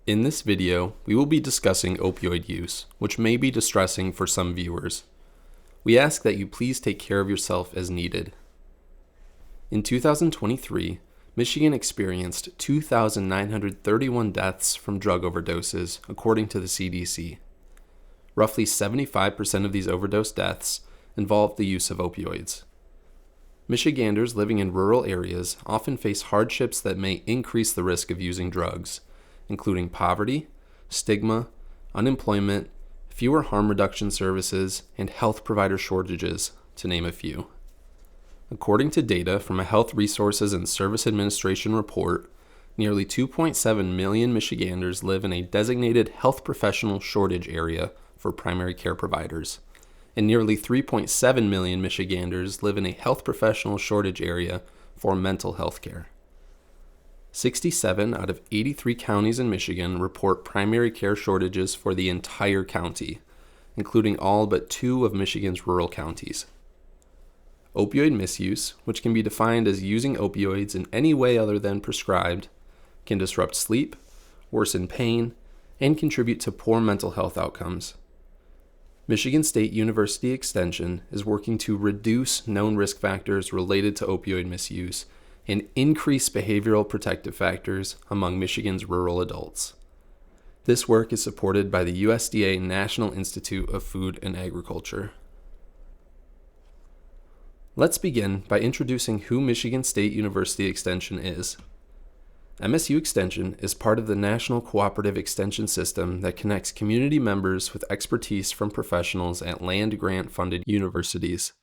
In this video, we will be discussing opioid use, which may be distressing for some viewers. We ask that you please take care of yourself as needed. In 2023, Michigan experienced 2,931 deaths from drug overdoses, according to the CDC. Roughly 75% of these overdose deaths involved the use of opioids. Michiganders living in rural areas often face hardships that may increase the risk of using drugs, including poverty, stigma, unemployment, fewer harm reduction services, and health provider shortages, to name a few. According to data from a Health Resources and Service Administration report, nearly 2.7 million Michiganders live in a designated health professional shortage area for primary care providers, and nearly 3.7 million Michiganders live in a health professional shortage area for mental health care. 67 out of 83 counties in Michigan report primary care shortages for the entire county, including all but 2 of Michigan's rural counties. Opioid misuse, which can be defined as using opioids in any way other than prescribed, can disrupt sleep, worsen pain, and contribute to poor mental health outcomes. Michigan State University Extension is working to reduce known risk factors related to opioid misuse and increase behavioral protective factors among Michigan's rural adults. This work is supported by the USDA National Institute of Food and Agriculture. Let's begin by introducing who Michigan State University Extension is. MSU Extension is part of the National Cooperative Extension System that connects community members with expertise from professionals at land-grant-funded universities.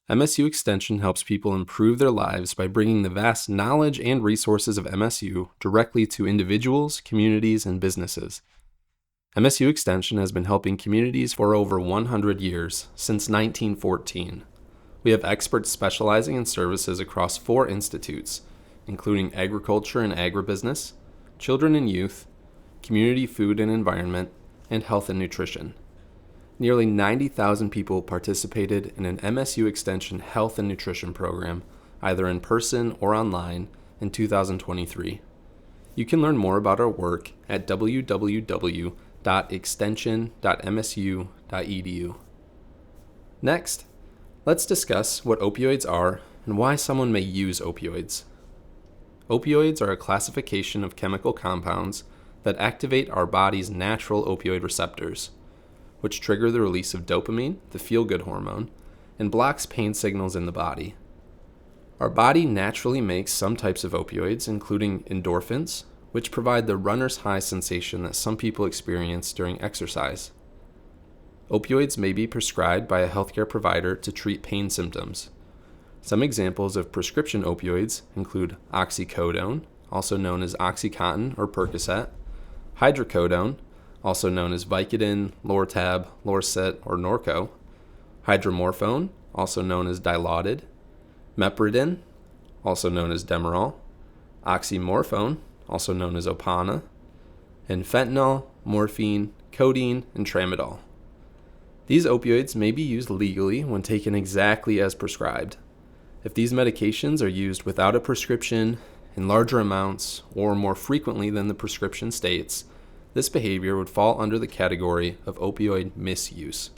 MSU Extension helps people improve their lives by bringing the vast knowledge and resources of MSU directly to individuals, communities, and businesses. MSU Extension has been helping communities for over 100 years, since 1914. We have experts specializing in services across 4 institutes, including agriculture and agribusiness, children and youth, community food and environment, and health and nutrition. Nearly 90,000 people participated in an MSU Extension health and nutrition program, either in person or online, in 2023. You can learn more about our work at www.extension.msu.edu. Next, let's discuss what opioids are and why someone may use opioids. Opioids are a classification of chemical compounds that activate our body's natural opioid receptors, which trigger the release of dopamine, the feel-good hormone, and blocks pain signals in the body. Our body naturally makes some types of opioids, including endorphins, which provide the runner's high sensation that some people experience during exercise. Opioids may be prescribed by a healthcare provider to treat pain symptoms. Some examples of prescription opioids include oxycodone, also known as OxyContin or Percocet, hydrocodone, also known as Vicodin, Lortab, Lorcet, or Norco, hydromorphone, also known as Dilaudid, Mepridin, also known as Demerol, oxymorphone, also known as Opana, and fentanyl, morphine, codeine, and tramadol. These opioids may be used legally when taken exactly as prescribed. If these medications are used without a prescription, in larger amounts, or more frequently than the prescription states, this behavior would fall under the category of opioid misuse.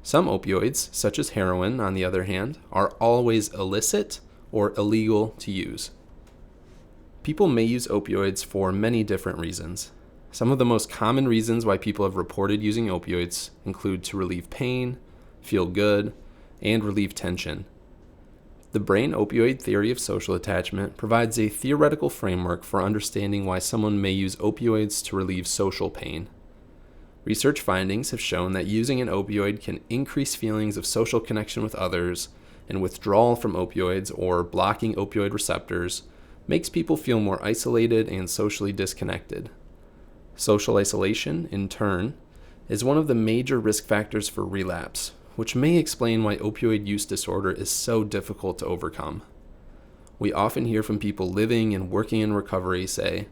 Some opioids, such as heroin, on the other hand, are always illicit or illegal to use. People may use opioids for many different reasons. Some of the most common reasons why people have reported using opioids include to relieve pain, feel good, and relieve tension. The brain opioid theory of social attachment provides a theoretical framework for understanding why someone may use opioids to relieve social pain. Research findings have shown that using an opioid can increase feelings of social connection with others, and withdrawal from opioids or blocking opioid receptors makes people feel more isolated and socially disconnected. Social isolation, in turn, is one of the major risk factors for relapse, which may explain why opioid use disorder is so difficult to overcome. We often hear from people living and working in recovery say,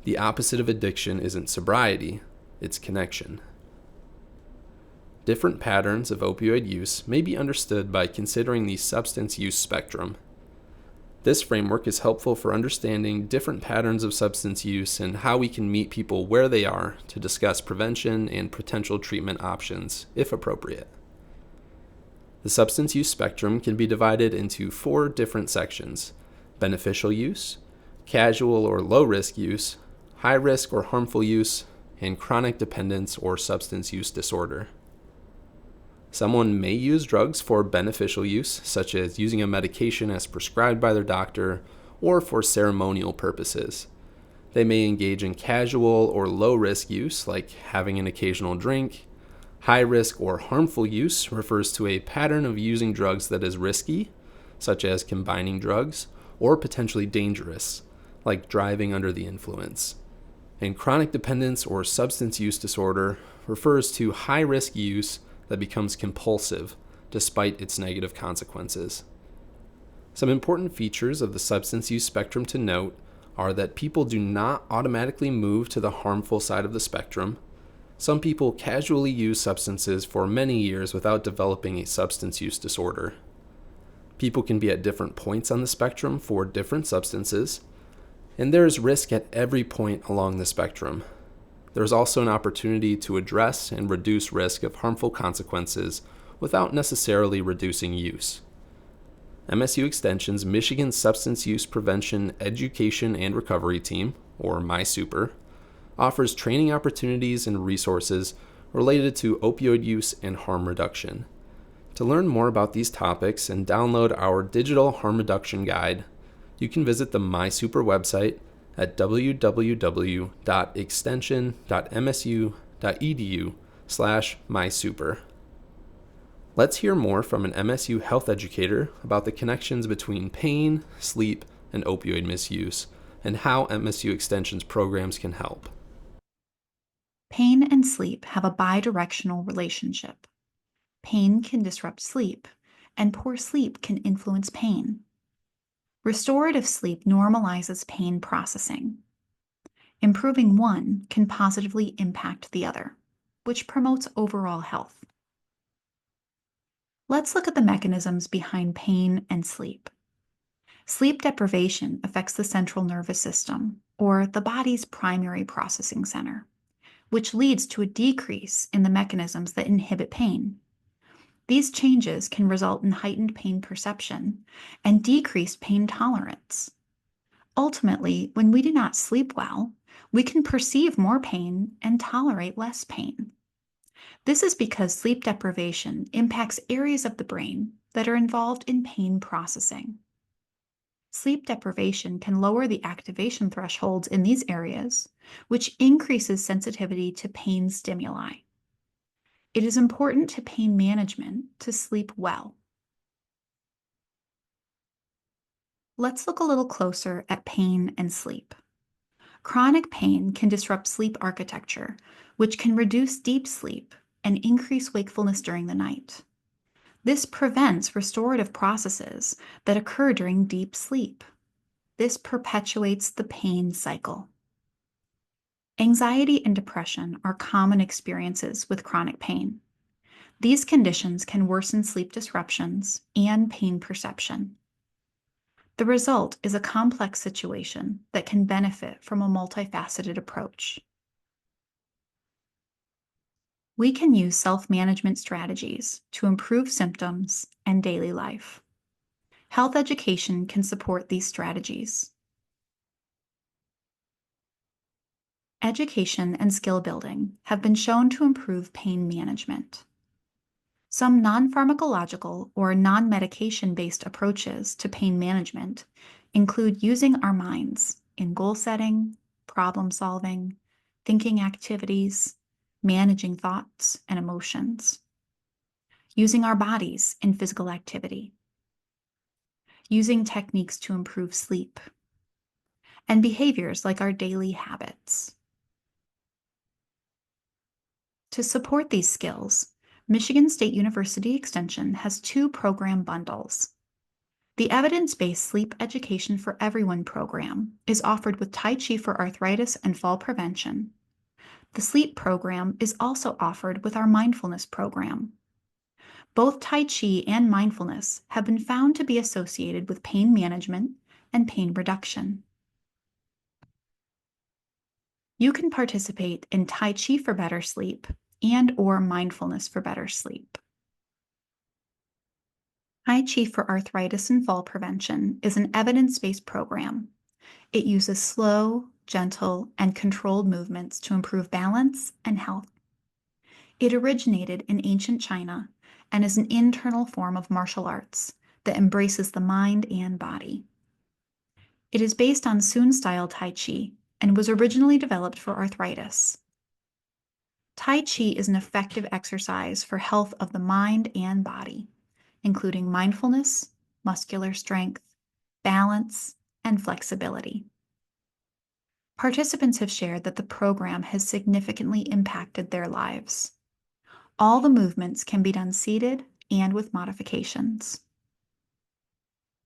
the opposite of addiction isn't sobriety, it's connection. Different patterns of opioid use may be understood by considering the substance use spectrum. This framework is helpful for understanding different patterns of substance use and how we can meet people where they are to discuss prevention and potential treatment options, if appropriate. The substance use spectrum can be divided into 4 different sections: beneficial use, casual or low-risk use, high-risk or harmful use, and chronic dependence or substance use disorder. Someone may use drugs for beneficial use, such as using a medication as prescribed by their doctor, or for ceremonial purposes. They may engage in casual or low-risk use, like having an occasional drink. High-risk or harmful use refers to a pattern of using drugs that is risky, such as combining drugs, or potentially dangerous, like driving under the influence. And chronic dependence or substance use disorder refers to high-risk use that becomes compulsive despite its negative consequences. Some important features of the substance use spectrum to note are that people do not automatically move to the harmful side of the spectrum. Some people casually use substances for many years without developing a substance use disorder. People can be at different points on the spectrum for different substances, and there is risk at every point along the spectrum. There is also an opportunity to address and reduce risk of harmful consequences without necessarily reducing use. MSU Extension's Michigan Substance Use Prevention Education and Recovery Team, or MiSUPER, offers training opportunities and resources related to opioid use and harm reduction. To learn more about these topics and download our digital harm reduction guide, you can visit the MiSUPER website at www.extension.msu.edu/MySuper. Let's hear more from an MSU health educator about the connections between pain, sleep, and opioid misuse, and how MSU Extension's programs can help. Pain and sleep have a bidirectional relationship. Pain can disrupt sleep, and poor sleep can influence pain. Restorative sleep normalizes pain processing. Improving one can positively impact the other, which promotes overall health. Let's look at the mechanisms behind pain and sleep. Sleep deprivation affects the central nervous system, or the body's primary processing center, which leads to a decrease in the mechanisms that inhibit pain. These changes can result in heightened pain perception and decreased pain tolerance. Ultimately, when we do not sleep well, we can perceive more pain and tolerate less pain. This is because sleep deprivation impacts areas of the brain that are involved in pain processing. Sleep deprivation can lower the activation thresholds in these areas, which increases sensitivity to pain stimuli. It is important to pain management to sleep well. Let's look a little closer at pain and sleep. Chronic pain can disrupt sleep architecture, which can reduce deep sleep and increase wakefulness during the night. This prevents restorative processes that occur during deep sleep. This perpetuates the pain cycle. Anxiety and depression are common experiences with chronic pain. These conditions can worsen sleep disruptions and pain perception. The result is a complex situation that can benefit from a multifaceted approach. We can use self-management strategies to improve symptoms and daily life. Health education can support these strategies. Education and skill building have been shown to improve pain management. Some non-pharmacological or non-medication-based approaches to pain management include using our minds in goal setting, problem solving, thinking activities, managing thoughts and emotions, using our bodies in physical activity, using techniques to improve sleep, and behaviors like our daily habits. To support these skills, Michigan State University Extension has 2 program bundles. The Evidence-Based Sleep Education for Everyone program is offered with Tai Chi for Arthritis and Fall Prevention. The sleep program is also offered with our Mindfulness program. Both Tai Chi and Mindfulness have been found to be associated with pain management, and pain reduction. You can participate in Tai Chi for better sleep and/or mindfulness for better sleep. Tai Chi for Arthritis and Fall Prevention is an evidence-based program. It uses slow, gentle, and controlled movements to improve balance and health. It originated in ancient China and is an internal form of martial arts that embraces the mind and body. It is based on Sun-style Tai Chi and was originally developed for arthritis. Tai Chi is an effective exercise for health of the mind and body, including mindfulness, muscular strength, balance, and flexibility. Participants have shared that the program has significantly impacted their lives. All the movements can be done seated and with modifications.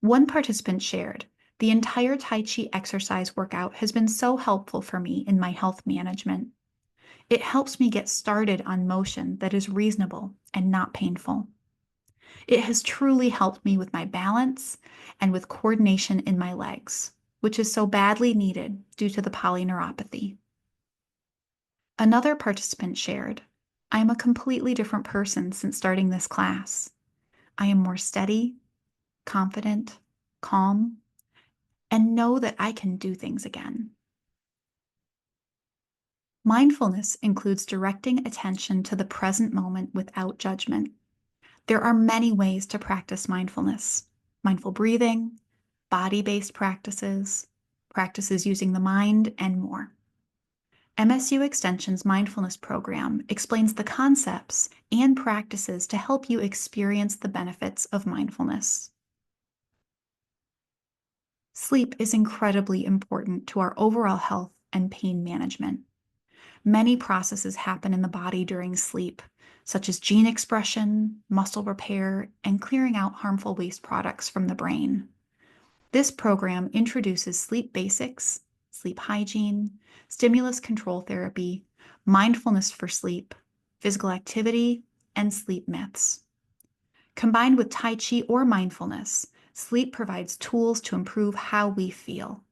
One participant shared, "The entire Tai Chi exercise workout has been so helpful for me in my health management. It helps me get started on motion that is reasonable and not painful. It has truly helped me with my balance and with coordination in my legs, which is so badly needed due to the polyneuropathy." Another participant shared, "I am a completely different person since starting this class. I am more steady, confident, calm, and know that I can do things again." Mindfulness includes directing attention to the present moment without judgment. There are many ways to practice mindfulness: mindful breathing, body-based practices, practices using the mind, and more. MSU Extension's mindfulness program explains the concepts and practices to help you experience the benefits of mindfulness. Sleep is incredibly important to our overall health and pain management. Many processes happen in the body during sleep, such as gene expression, muscle repair, and clearing out harmful waste products from the brain. This program introduces sleep basics, sleep hygiene, stimulus control therapy, mindfulness for sleep, physical activity, and sleep myths. Combined with Tai Chi or mindfulness, sleep provides tools to improve how we feel.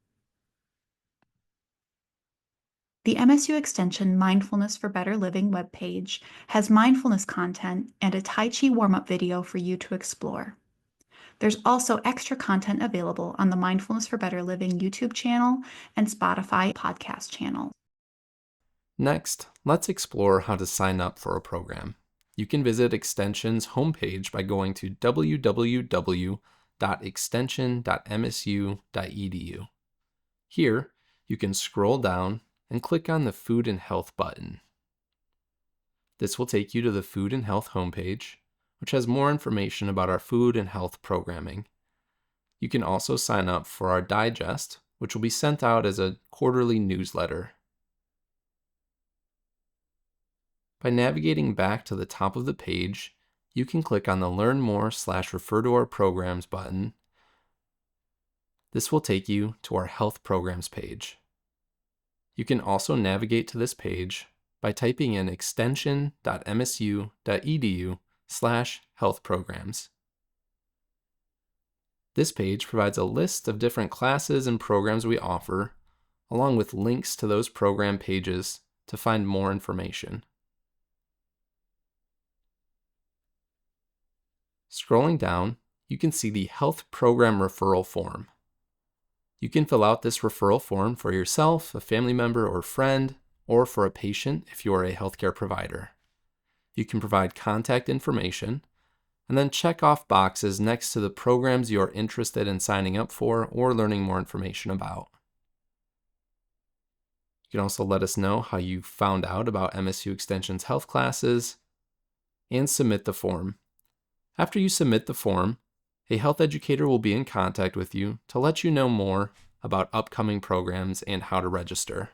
The MSU Extension Mindfulness for Better Living webpage has mindfulness content and a Tai Chi warm-up video for you to explore. There's also extra content available on the Mindfulness for Better Living YouTube channel and Spotify podcast channel. Next, let's explore how to sign up for a program. You can visit Extension's homepage by going to www.extension.msu.edu. Here, you can scroll down and click on the Food and Health button. This will take you to the Food and Health homepage, which has more information about our food and health programming. You can also sign up for our digest, which will be sent out as a quarterly newsletter. By navigating back to the top of the page, you can click on the Learn More/Refer to Our Programs button. This will take you to our Health Programs page. You can also navigate to this page by typing in extension.msu.edu/health programs. This page provides a list of different classes and programs we offer, along with links to those program pages to find more information. Scrolling down, you can see the Health Program Referral Form. You can fill out this referral form for yourself, a family member or friend, or for a patient if you are a healthcare provider. You can provide contact information and then check off boxes next to the programs you are interested in signing up for or learning more information about. You can also let us know how you found out about MSU Extension's health classes and submit the form. After you submit the form, a health educator will be in contact with you to let you know more about upcoming programs and how to register.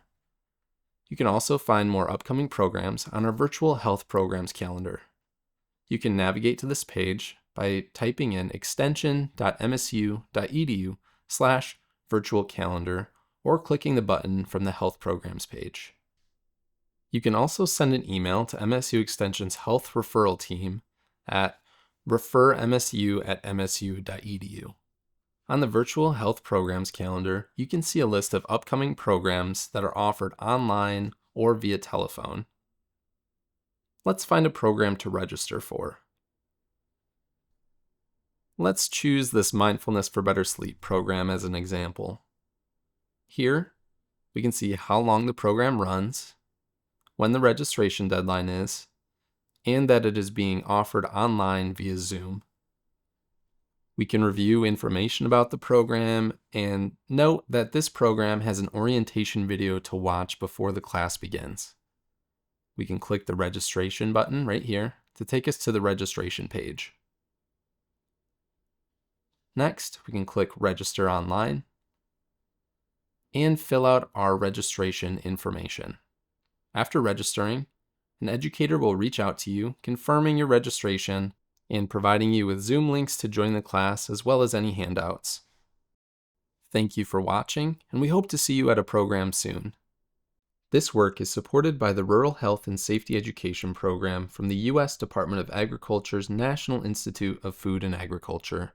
You can also find more upcoming programs on our virtual health programs calendar. You can navigate to this page by typing in extension.msu.edu/virtual calendar or clicking the button from the health programs page. You can also send an email to MSU Extension's health referral team at refermsu@msu.edu. On the Virtual Health Programs calendar, you can see a list of upcoming programs that are offered online or via telephone. Let's find a program to register for. Let's choose this Mindfulness for Better Sleep program as an example. Here, we can see how long the program runs, when the registration deadline is, and that it is being offered online via Zoom. We can review information about the program and note that this program has an orientation video to watch before the class begins. We can click the registration button right here to take us to the registration page. Next, we can click Register Online and fill out our registration information. After registering, an educator will reach out to you, confirming your registration and providing you with Zoom links to join the class as well as any handouts. Thank you for watching, and we hope to see you at a program soon. This work is supported by the Rural Health and Safety Education Program from the U.S. Department of Agriculture's National Institute of Food and Agriculture.